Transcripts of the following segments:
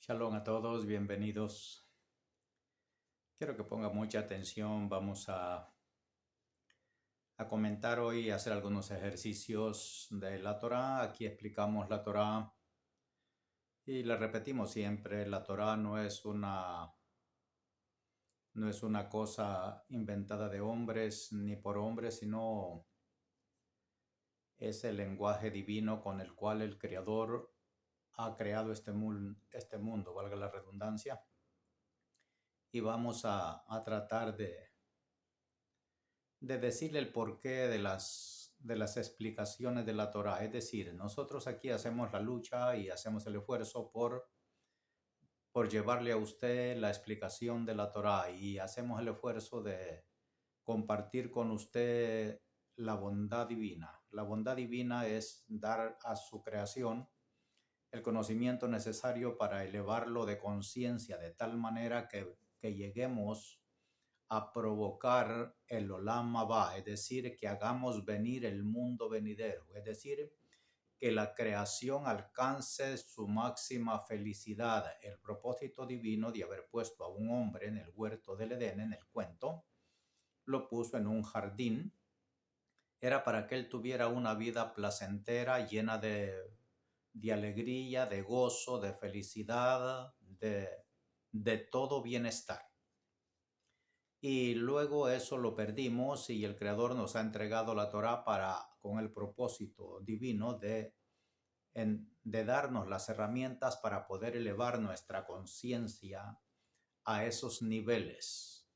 Shalom a todos, bienvenidos. Quiero que ponga mucha atención. Vamos a comentar hoy, hacer algunos ejercicios de la Torá. Aquí explicamos la Torá y le repetimos siempre, la Torá no es una cosa inventada de hombres ni por hombres, sino es el lenguaje divino con el cual el Creador ha creado este mundo, valga la redundancia. Y vamos a tratar de decirle el porqué de las explicaciones de la Torá. Es decir, nosotros aquí hacemos la lucha y hacemos el esfuerzo por llevarle a usted la explicación de la Torá y hacemos el esfuerzo de compartir con usted la bondad divina. La bondad divina es dar a su creación el conocimiento necesario para elevarlo de conciencia de tal manera que lleguemos a provocar el Olam Abba, es decir, que hagamos venir el mundo venidero, es decir, que la creación alcance su máxima felicidad. El propósito divino de haber puesto a un hombre en el huerto del Edén, en el cuento, lo puso en un jardín, era para que él tuviera una vida placentera, llena de alegría, de gozo, de felicidad, de todo bienestar. Y luego eso lo perdimos y el Creador nos ha entregado la Torá con el propósito divino de darnos las herramientas para poder elevar nuestra conciencia a esos niveles.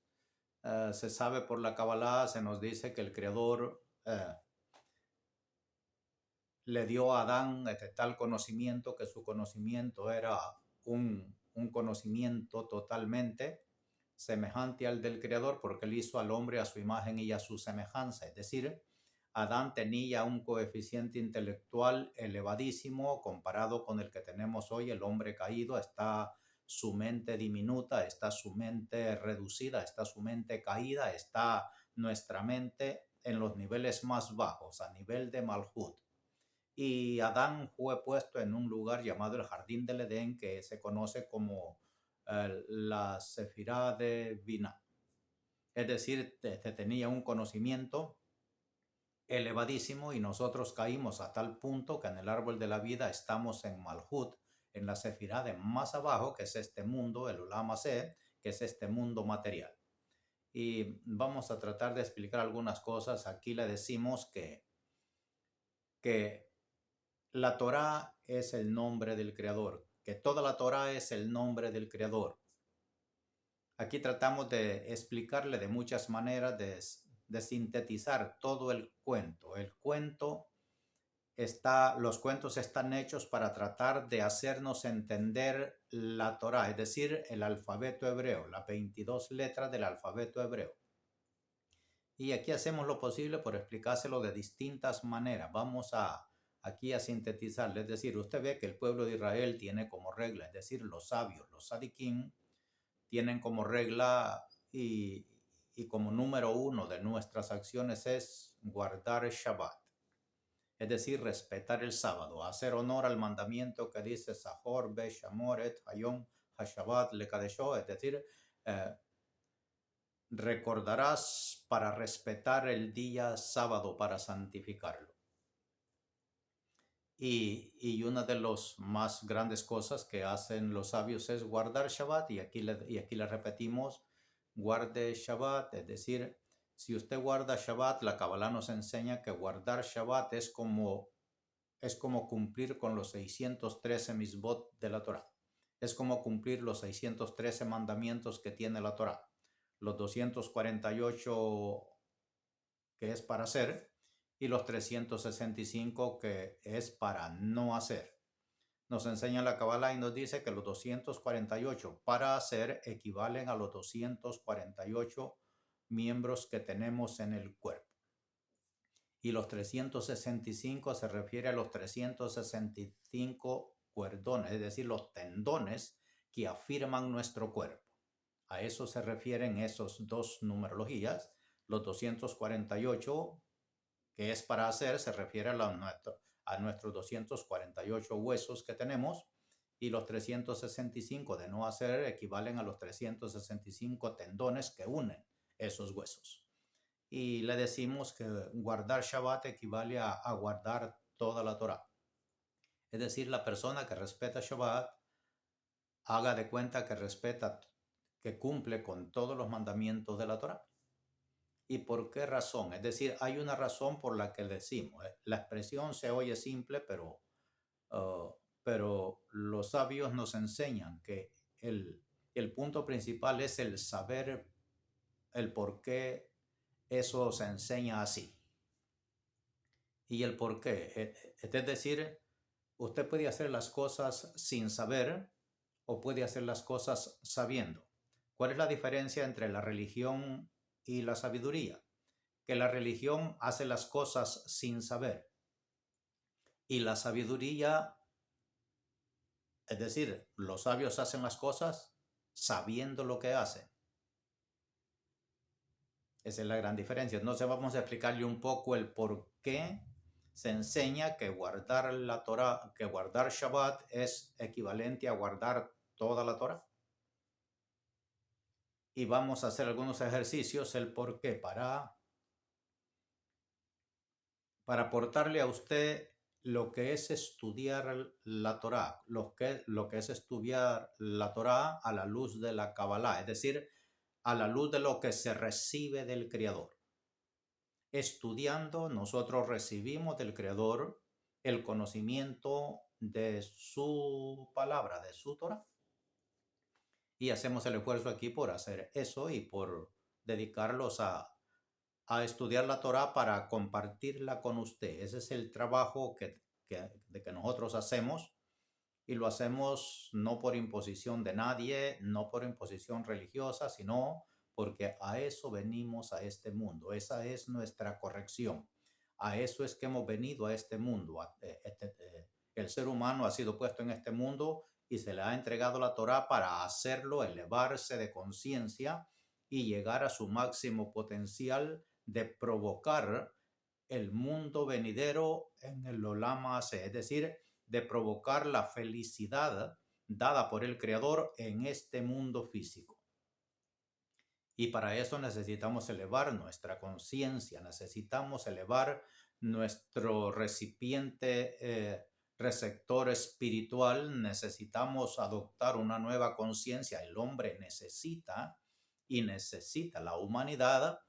Se sabe por la Kabbalah, se nos dice que el Creador le dio a Adán tal conocimiento que su conocimiento era un conocimiento totalmente semejante al del Creador, porque él hizo al hombre a su imagen y a su semejanza. Es decir, Adán tenía un coeficiente intelectual elevadísimo comparado con el que tenemos hoy. El hombre caído, está su mente diminuta, está su mente reducida, está su mente caída, está nuestra mente en los niveles más bajos, a nivel de Malhut. Y Adán fue puesto en un lugar llamado el Jardín del Edén, que se conoce como la Sefirá de Binah. Es decir, tenía un conocimiento elevadísimo y nosotros caímos a tal punto que en el árbol de la vida estamos en Malhut, en la Sefirá de más abajo, que es este mundo, el Olam Hazeh, que es este mundo material. Y vamos a tratar de explicar algunas cosas. Aquí le decimos que la Torá es el nombre del Creador, que toda la Torá es el nombre del Creador. Aquí tratamos de explicarle de muchas maneras, de sintetizar todo el cuento. Los cuentos están hechos para tratar de hacernos entender la Torá, es decir, el alfabeto hebreo, las 22 letras del alfabeto hebreo. Y aquí hacemos lo posible por explicárselo de distintas maneras. Vamos aquí a sintetizarle, es decir, usted ve que el pueblo de Israel tiene como regla, es decir, los sabios, los tzadikim, tienen como regla y como número uno de nuestras acciones es guardar el Shabbat, es decir, respetar el sábado, hacer honor al mandamiento que dice Sahor be Shamoret Hayom HaShabbat Lekadesho, es decir, recordarás para respetar el día sábado, para santificarlo. Y una de las más grandes cosas que hacen los sabios es guardar Shabbat, y aquí le repetimos, guarde Shabbat, es decir, si usted guarda Shabbat, la Kabbalah nos enseña que guardar Shabbat es como cumplir con los 613 misbot de la Torah. Es como cumplir los 613 mandamientos que tiene la Torah. Los 248 que es para hacer y los 365 que es para no hacer. Nos enseña la Kabbalah y nos dice que los 248 para hacer equivalen a los 248 miembros que tenemos en el cuerpo. Y los 365 se refiere a los 365 cuerdones, es decir, los tendones que afirman nuestro cuerpo. A eso se refieren esos dos numerologías. Los 248, que es para hacer, se refiere a nuestros 248 huesos que tenemos, Y los 365 de no hacer equivalen a los 365 tendones que unen esos huesos. Y le decimos que guardar Shabbat equivale a guardar toda la Torah. Es decir, la persona que respeta Shabbat haga de cuenta que respeta, que cumple con todos los mandamientos de la Torah. ¿Y por qué razón? Es decir, hay una razón por la que decimos. La expresión se oye simple, pero los sabios nos enseñan que el punto principal es el saber el por qué eso se enseña así. Y el por qué. Es decir, usted puede hacer las cosas sin saber o puede hacer las cosas sabiendo. ¿Cuál es la diferencia entre la religión y la sabiduría? Que la religión hace las cosas sin saber y la sabiduría, es decir, los sabios hacen las cosas sabiendo lo que hacen. Esa es la gran diferencia. Entonces vamos a explicarle un poco el por qué se enseña que guardar la Torah, que guardar Shabbat es equivalente a guardar toda la Torah. Y vamos a hacer algunos ejercicios, el por qué, para aportarle a usted lo que es estudiar la Torah, lo que es estudiar la Torah a la luz de la Kabbalah, es decir, a la luz de lo que se recibe del Creador. Estudiando, nosotros recibimos del Creador el conocimiento de su palabra, de su Torah. Y hacemos el esfuerzo aquí por hacer eso y por dedicarlos a estudiar la Torah para compartirla con usted. Ese es el trabajo que nosotros hacemos, y lo hacemos no por imposición de nadie, no por imposición religiosa, sino porque a eso venimos a este mundo. Esa es nuestra corrección. A eso es que hemos venido a este mundo. El ser humano ha sido puesto en este mundo y se le ha entregado la Torah para hacerlo elevarse de conciencia y llegar a su máximo potencial de provocar el mundo venidero en el Olam Haaseh, es decir, de provocar la felicidad dada por el Creador en este mundo físico. Y para eso necesitamos elevar nuestra conciencia, necesitamos elevar nuestro recipiente receptor espiritual, necesitamos adoptar una nueva conciencia. El hombre necesita la humanidad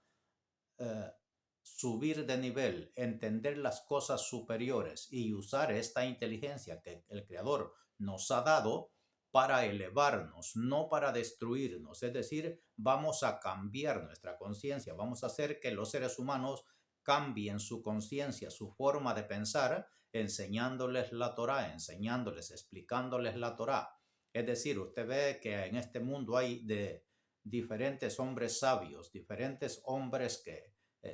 subir de nivel, entender las cosas superiores y usar esta inteligencia que el Creador nos ha dado para elevarnos, no para destruirnos. Es decir, vamos a cambiar nuestra conciencia, vamos a hacer que los seres humanos cambien su conciencia, su forma de pensar, enseñándoles la Torah, explicándoles la Torah. Es decir, usted ve que en este mundo hay de diferentes hombres sabios, diferentes hombres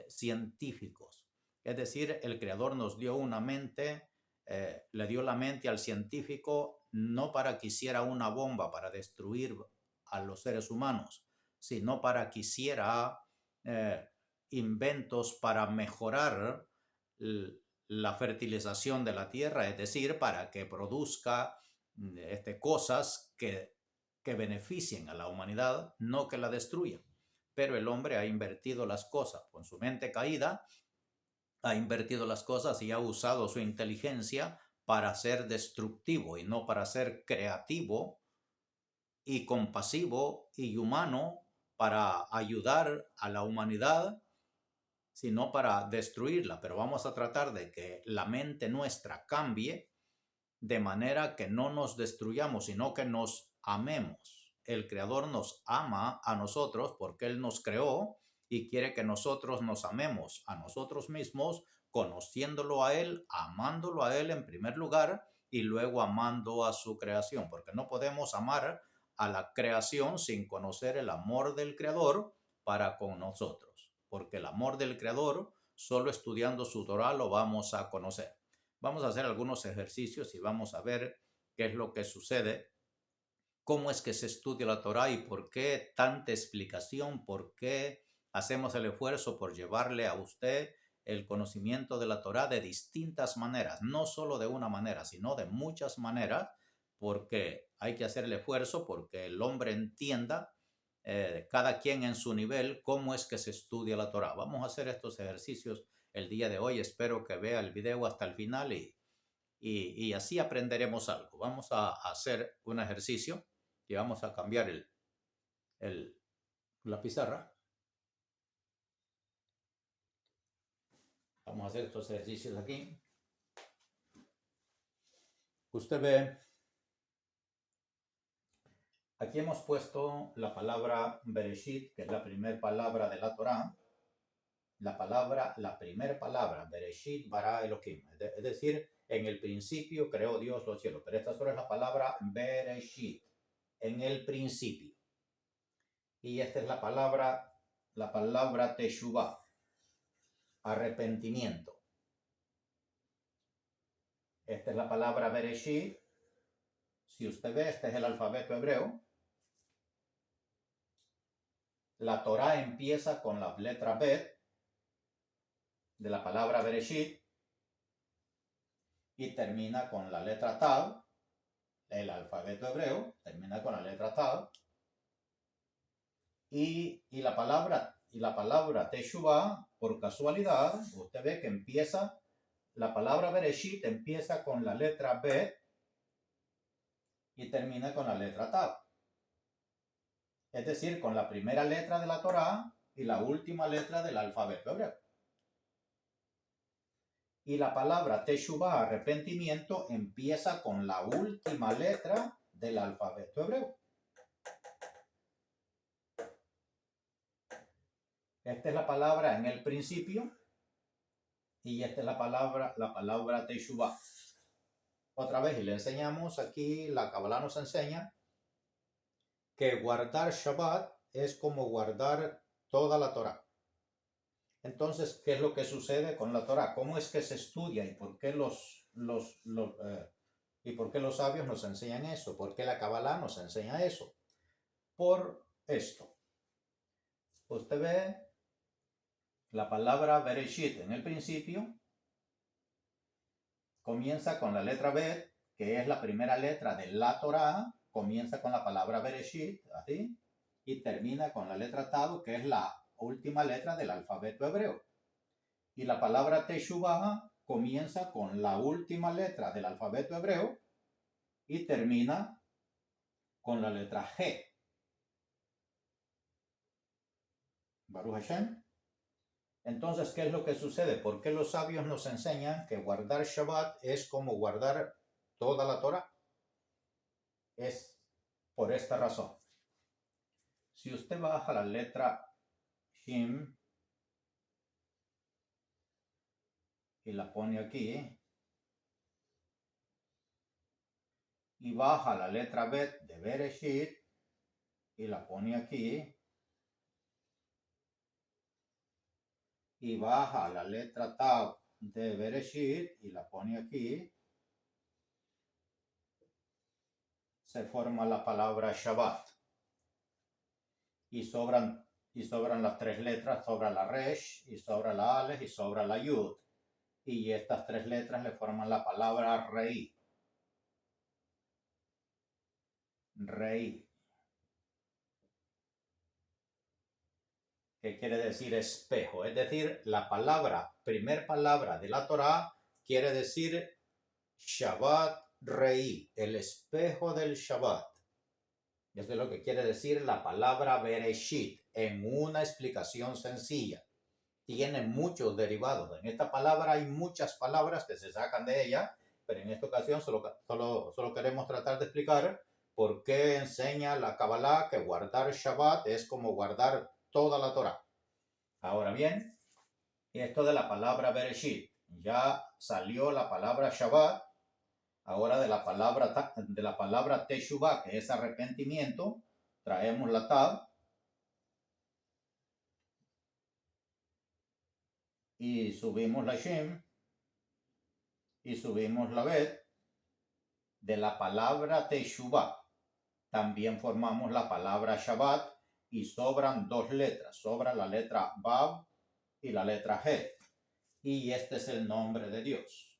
científicos. Es decir, el Creador nos dio una mente, le dio la mente al científico no para que hiciera una bomba para destruir a los seres humanos, sino para que hiciera inventos para mejorar la fertilización de la tierra, es decir, para que produzca cosas que beneficien a la humanidad, no que la destruyan. Pero el hombre ha invertido las cosas con su mente caída, ha invertido las cosas y ha usado su inteligencia para ser destructivo y no para ser creativo y compasivo y humano para ayudar a la humanidad, sino para destruirla. Pero vamos a tratar de que la mente nuestra cambie de manera que no nos destruyamos, sino que nos amemos. El Creador nos ama a nosotros porque Él nos creó y quiere que nosotros nos amemos a nosotros mismos, conociéndolo a Él, amándolo a Él en primer lugar y luego amando a su creación, porque no podemos amar a la creación sin conocer el amor del Creador para con nosotros, porque el amor del Creador, solo estudiando su Torah lo vamos a conocer. Vamos a hacer algunos ejercicios y vamos a ver qué es lo que sucede, cómo es que se estudia la Torah y por qué tanta explicación, por qué hacemos el esfuerzo por llevarle a usted el conocimiento de la Torah de distintas maneras, no solo de una manera, sino de muchas maneras, porque hay que hacer el esfuerzo porque el hombre entienda, cada quien en su nivel, cómo es que se estudia la Torá. Vamos a hacer estos ejercicios el día de hoy. Espero que vea el video hasta el final y así aprenderemos algo. Vamos a hacer un ejercicio y vamos a cambiar la pizarra. Vamos a hacer estos ejercicios aquí. Usted ve, aquí hemos puesto la palabra Bereshit, que es la primera palabra de la Torá. La primera palabra, Bereshit bara Elohim. Es decir, en el principio creó Dios los cielos. Pero esta solo es la palabra Bereshit, en el principio. Y esta es la palabra Teshuvah, arrepentimiento. Esta es la palabra Bereshit. Si usted ve, este es el alfabeto hebreo. La Torá empieza con la letra Bet de la palabra Bereshit y termina con la letra Tav. El alfabeto hebreo termina con la letra Tav. Y la palabra Teshuvah, por casualidad, usted ve que empieza, la palabra Bereshit empieza con la letra Bet y termina con la letra Tav. Es decir, con la primera letra de la Torá y la última letra del alfabeto hebreo. Y la palabra Teshuvah, arrepentimiento, empieza con la última letra del alfabeto hebreo. Esta es la palabra en el principio y esta es la palabra Teshuvah. Otra vez, y le enseñamos aquí, la Kabbalah nos enseña que guardar Shabbat es como guardar toda la Torá. Entonces, ¿qué es lo que sucede con la Torá? ¿Cómo es que se estudia y por qué los sabios nos enseñan eso? ¿Por qué la Kabbalah nos enseña eso? Por esto. Usted ve la palabra Bereshit en el principio. Comienza con la letra Bet, que es la primera letra de la Torá. Comienza con la palabra Bereshit, así. Y termina con la letra Tav, que es la última letra del alfabeto hebreo. Y la palabra Teshuvah comienza con la última letra del alfabeto hebreo y termina con la letra G. Baruch Hashem. Entonces, ¿qué es lo que sucede? ¿Por qué los sabios nos enseñan que guardar Shabbat es como guardar toda la Torah? Es por esta razón. Si usted baja la letra Shin y la pone aquí, y baja la letra Bet de Bereshit y la pone aquí, y baja la letra Tav de Bereshit y la pone aquí, se forma la palabra Shabbat. Y sobran las tres letras, sobra la Resh, y sobra la Aleph, y sobra la Yud. Y estas tres letras le forman la palabra Rei. Rei. ¿Qué quiere decir espejo? Es decir, primer palabra de la Torá quiere decir Shabbat Rei, el espejo del Shabbat. Eso es lo que quiere decir la palabra Bereshit en una explicación sencilla. Tiene muchos derivados. En esta palabra hay muchas palabras que se sacan de ella, pero en esta ocasión solo queremos tratar de explicar por qué enseña la Kabbalah que guardar Shabbat es como guardar toda la Torah. Ahora bien, esto de la palabra Bereshit, ya salió la palabra Shabbat. Ahora de la palabra Teshuvah, que es arrepentimiento, traemos la Tav y subimos la Shem y subimos la Bet. De la palabra Teshuvah también formamos la palabra Shabbat y sobran dos letras. Sobra la letra Vav y la letra He. Y este es el nombre de Dios.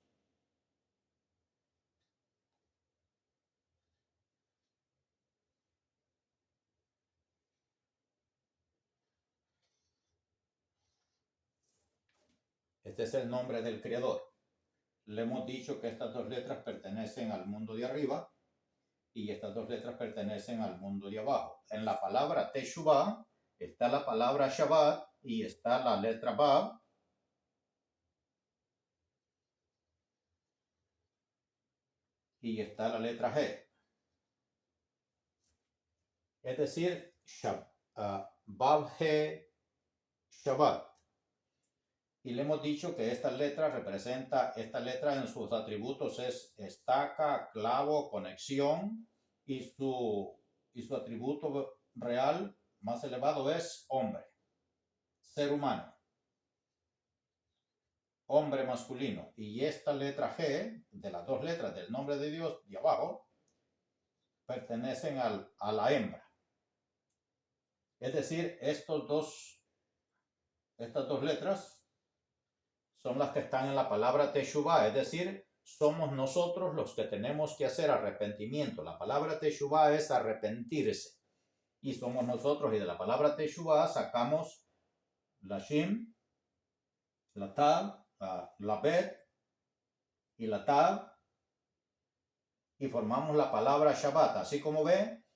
Este es el nombre del Creador. Le hemos dicho que estas dos letras pertenecen al mundo de arriba y estas dos letras pertenecen al mundo de abajo. En la palabra Teshuvah está la palabra Shabbat y está la letra Bab. Y está la letra G. Es decir, Bab G Shabbat. Y le hemos dicho que esta letra en sus atributos es estaca, clavo, conexión, y su atributo real más elevado es hombre, ser humano, hombre masculino. Y esta letra G, de las dos letras del nombre de Dios de abajo, pertenecen a la hembra. Es decir, estas dos letras son las que están en la palabra Teshuvah, es decir, somos nosotros los que tenemos que hacer arrepentimiento. La palabra Teshuvah es arrepentirse. Y somos nosotros, y de la palabra Teshuvah sacamos la Shin, la Tav, la Bet y la Tav, y formamos la palabra Shabbat. Así como ve,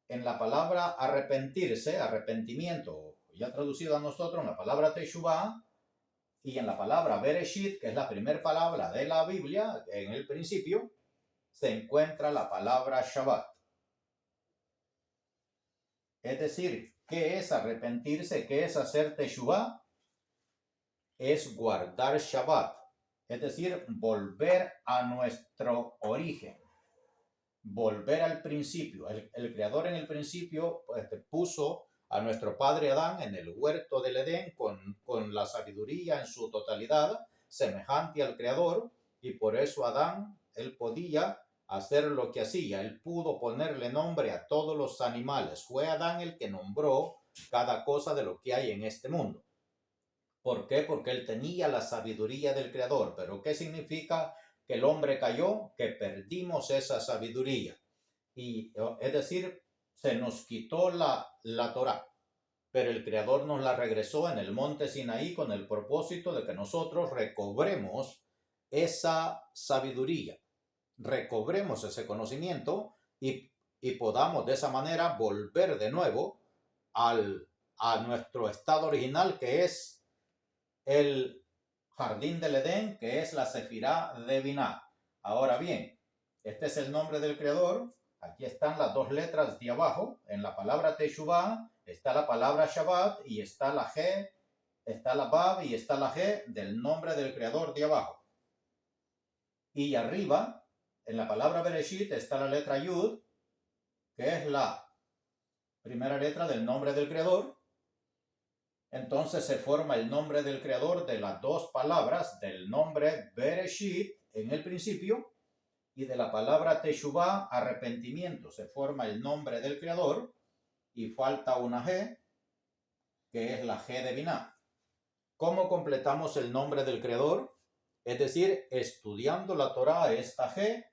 en la palabra arrepentirse, arrepentimiento, ya traducido a nosotros en la palabra Teshuvah, y en la palabra Bereshit, que es la primera palabra de la Biblia, en el principio, se encuentra la palabra Shabbat. Es decir, ¿qué es arrepentirse? ¿Qué es hacer Teshuvah? Es guardar Shabbat. Es decir, volver a nuestro origen. Volver al principio. El Creador en el principio puso a nuestro padre Adán en el huerto del Edén con la sabiduría en su totalidad, semejante al Creador, y por eso Adán, él podía hacer lo que hacía. Él pudo ponerle nombre a todos los animales. Fue Adán el que nombró cada cosa de lo que hay en este mundo. ¿Por qué? Porque él tenía la sabiduría del Creador. ¿Pero qué significa que el hombre cayó? Que perdimos esa sabiduría. Y es decir, se nos quitó la Torá, pero el Creador nos la regresó en el monte Sinaí con el propósito de que nosotros recobremos esa sabiduría, recobremos ese conocimiento y podamos de esa manera volver de nuevo a nuestro estado original, que es el jardín del Edén, que es la Sefirá de Biná. Ahora bien, este es el nombre del Creador. Aquí están las dos letras de abajo. En la palabra Teshuvah está la palabra Shabbat y está la G, está la Bab y está la G del nombre del Creador de abajo. Y arriba, en la palabra Bereshit, está la letra Yud, que es la primera letra del nombre del Creador. Entonces se forma el nombre del Creador de las dos palabras del nombre Bereshit en el principio, y de la palabra Teshuvah, arrepentimiento, se forma el nombre del Creador, y falta una G, que es la G de Biná. ¿Cómo completamos el nombre del Creador? Es decir, estudiando la Torá, esta G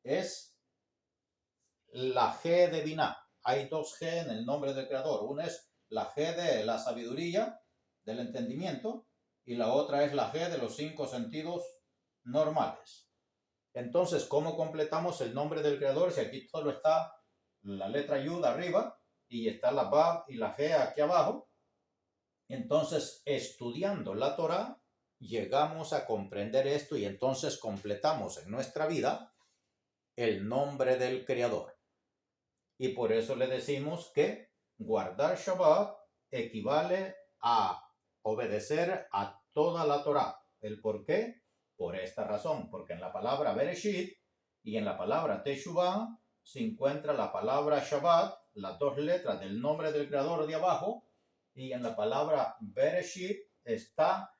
es la G de Biná. Hay dos G en el nombre del Creador. Una es la G de la sabiduría, del entendimiento, y la otra es la G de los 5 sentidos normales. Entonces, ¿cómo completamos el nombre del Creador? Si aquí solo está la letra Yud arriba y está la Bab y la G aquí abajo. Entonces, estudiando la Torá, llegamos a comprender esto y entonces completamos en nuestra vida el nombre del Creador. Y por eso le decimos que guardar Shabbat equivale a obedecer a toda la Torá. ¿El por qué? Por esta razón, porque en la palabra Bereshit y en la palabra Teshuvah se encuentra la palabra Shabbat, las dos letras del nombre del Creador de abajo, y en la palabra Bereshit está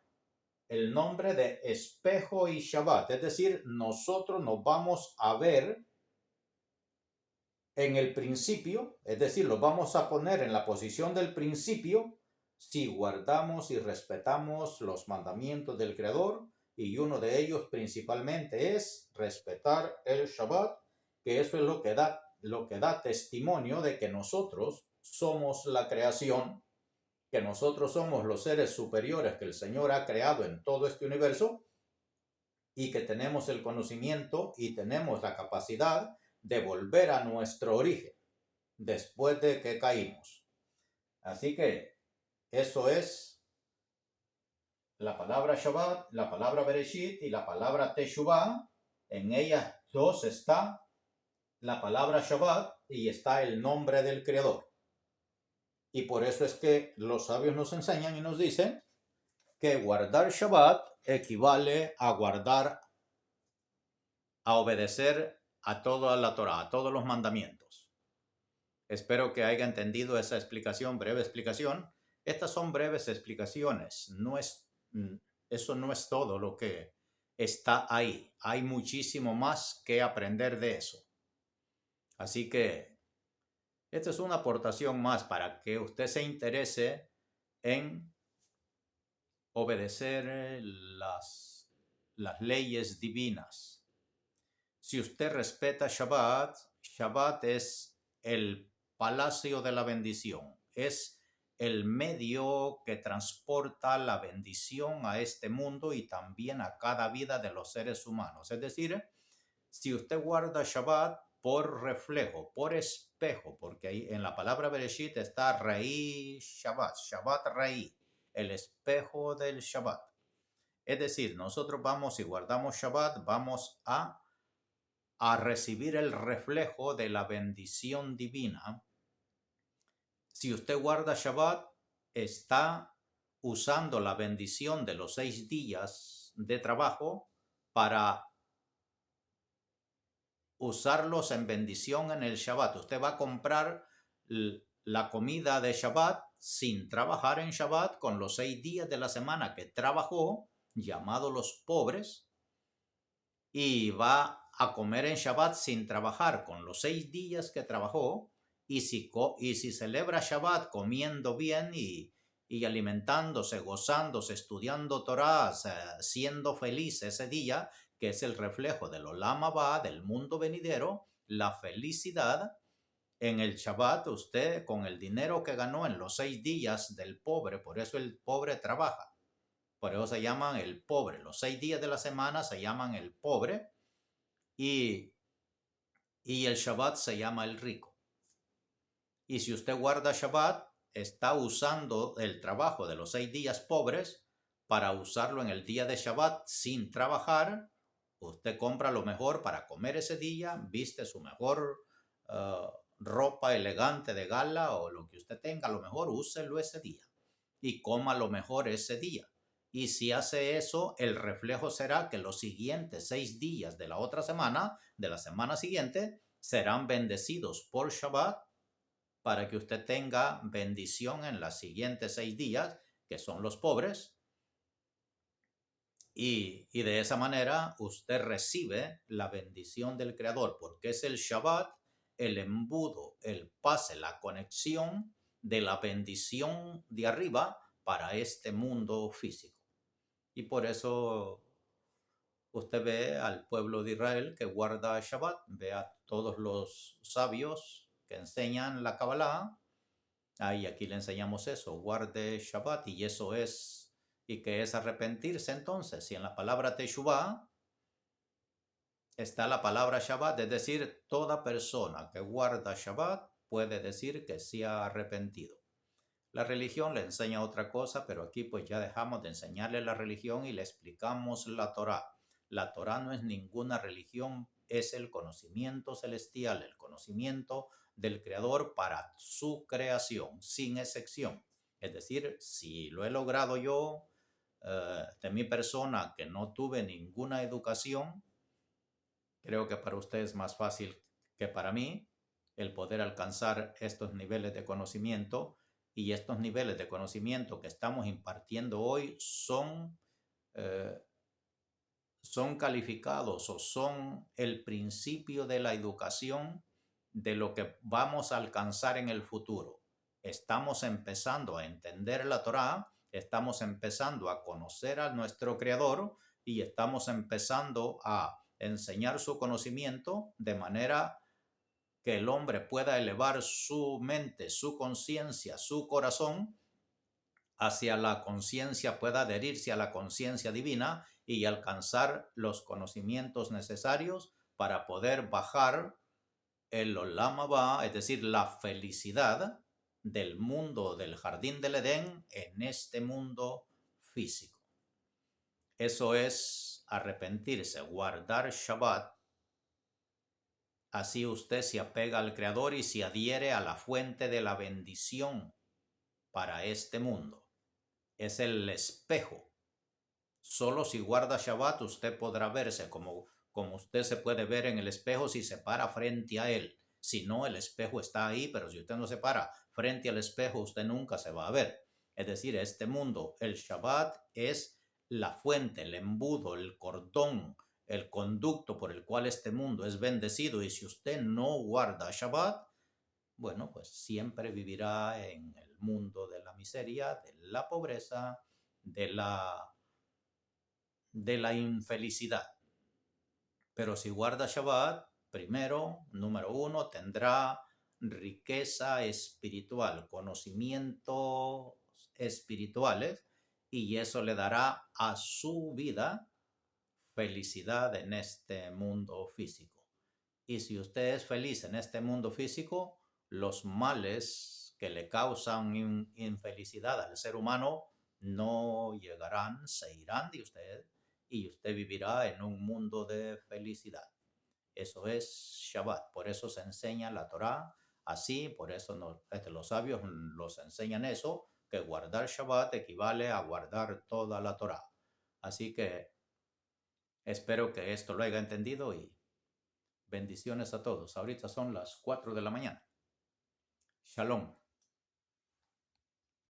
el nombre de espejo y Shabbat. Es decir, nosotros nos vamos a ver en el principio, es decir, los vamos a poner en la posición del principio si guardamos y respetamos los mandamientos del Creador, y uno de ellos principalmente es respetar el Shabbat, que eso es lo que da testimonio de que nosotros somos la creación que nosotros somos los seres superiores que el Señor ha creado en todo este universo y que tenemos el conocimiento y tenemos la capacidad de volver a nuestro origen después de que caímos. Así que eso es la palabra Shabbat, la palabra Bereshit y la palabra Teshuvah. En ellas dos está la palabra Shabbat y está el nombre del Creador. Y por eso es que los sabios nos enseñan y nos dicen que guardar Shabbat equivale a guardar, a obedecer a toda la Torah, a todos los mandamientos. Espero que haya entendido esa explicación, breve explicación. Estas son breves explicaciones, eso no es todo lo que está ahí. Hay muchísimo más que aprender de eso. Así que esta es una aportación más para que usted se interese en obedecer las leyes divinas. Si usted respeta Shabbat, Shabbat es el palacio de la bendición, es el medio que transporta la bendición a este mundo y también a cada vida de los seres humanos. Es decir, si usted guarda Shabbat por reflejo, por espejo, porque ahí en la palabra Bereshit está Reí Shabbat, Shabbat Reí, el espejo del Shabbat. Es decir, nosotros vamos y guardamos Shabbat, vamos a recibir el reflejo de la bendición divina. Si usted guarda Shabbat, está usando la bendición de los 6 días de trabajo para usarlos en bendición en el Shabbat. Usted va a comprar la comida de Shabbat sin trabajar en Shabbat con los 6 días de la semana que trabajó, llamados los pobres, y va a comer en Shabbat sin trabajar con los 6 días que trabajó, y si celebra Shabbat comiendo bien y alimentándose, gozándose, estudiando Torah, siendo feliz ese día, que es el reflejo del Olam Abba, del mundo venidero, la felicidad. En el Shabbat usted con el dinero que ganó en los 6 días del pobre, por eso el pobre trabaja, por eso se llaman el pobre, los 6 días de la semana se llaman el pobre y el Shabbat se llama el rico. Y si usted guarda Shabbat, está usando el trabajo de los 6 días pobres para usarlo en el día de Shabbat sin trabajar. Usted compra lo mejor para comer ese día, viste su mejor ropa elegante de gala o lo que usted tenga, lo mejor úselo ese día y coma lo mejor ese día. Y si hace eso, el reflejo será que los siguientes 6 días de la otra semana, de la semana siguiente, serán bendecidos por Shabbat para que usted tenga bendición en los siguientes 6 días, que son los pobres. Y de esa manera usted recibe la bendición del Creador, porque es el Shabbat, el embudo, el pase, la conexión de la bendición de arriba para este mundo físico. Y por eso usted ve al pueblo de Israel que guarda Shabbat, ve a todos los sabios que enseñan la Kabbalah. Y aquí le enseñamos eso, guarde Shabbat, y eso es, y que es arrepentirse entonces. Si en la palabra Teshuvah está la palabra Shabbat, es decir, toda persona que guarda Shabbat puede decir que se ha arrepentido. La religión le enseña otra cosa, pero aquí pues ya dejamos de enseñarle la religión y le explicamos la Torah. La Torah no es ninguna religión, es el conocimiento celestial, el conocimiento del Creador para su creación, sin excepción. Es decir, si lo he logrado yo, de mi persona que no tuve ninguna educación, creo que para usted es más fácil que para mí el poder alcanzar estos niveles de conocimiento. Y estos niveles de conocimiento que estamos impartiendo hoy son calificados o son el principio de la educación de lo que vamos a alcanzar en el futuro. Estamos empezando a entender la Torá, estamos empezando a conocer a nuestro Creador y estamos empezando a enseñar su conocimiento de manera que el hombre pueda elevar su mente, su conciencia, su corazón hacia la conciencia, pueda adherirse a la conciencia divina y alcanzar los conocimientos necesarios para poder bajar el Olam Abba, es decir, la felicidad del mundo del jardín del Edén en este mundo físico. Eso es arrepentirse, guardar Shabbat. Así usted se apega al Creador y se adhiere a la fuente de la bendición para este mundo. Es el espejo. Solo si guarda Shabbat usted podrá verse como usted se puede ver en el espejo si se para frente a él. Si no, el espejo está ahí, pero si usted no se para frente al espejo, usted nunca se va a ver. Es decir, este mundo, el Shabbat es la fuente, el embudo, el cordón, el conducto por el cual este mundo es bendecido. Y si usted no guarda Shabbat, bueno, pues siempre vivirá en el mundo de la miseria, de la pobreza, de la infelicidad. Pero si guarda Shabbat, primero, número uno, tendrá riqueza espiritual, conocimientos espirituales, y eso le dará a su vida felicidad en este mundo físico. Y si usted es feliz en este mundo físico, los males que le causan infelicidad al ser humano no llegarán, se irán de usted y usted vivirá en un mundo de felicidad. Eso es Shabbat. Por eso se enseña la Torá así, por eso los sabios los enseñan eso, que guardar Shabbat equivale a guardar toda la Torá. Así que espero que esto lo haya entendido y bendiciones a todos. Ahorita son las 4 de la mañana. Shalom.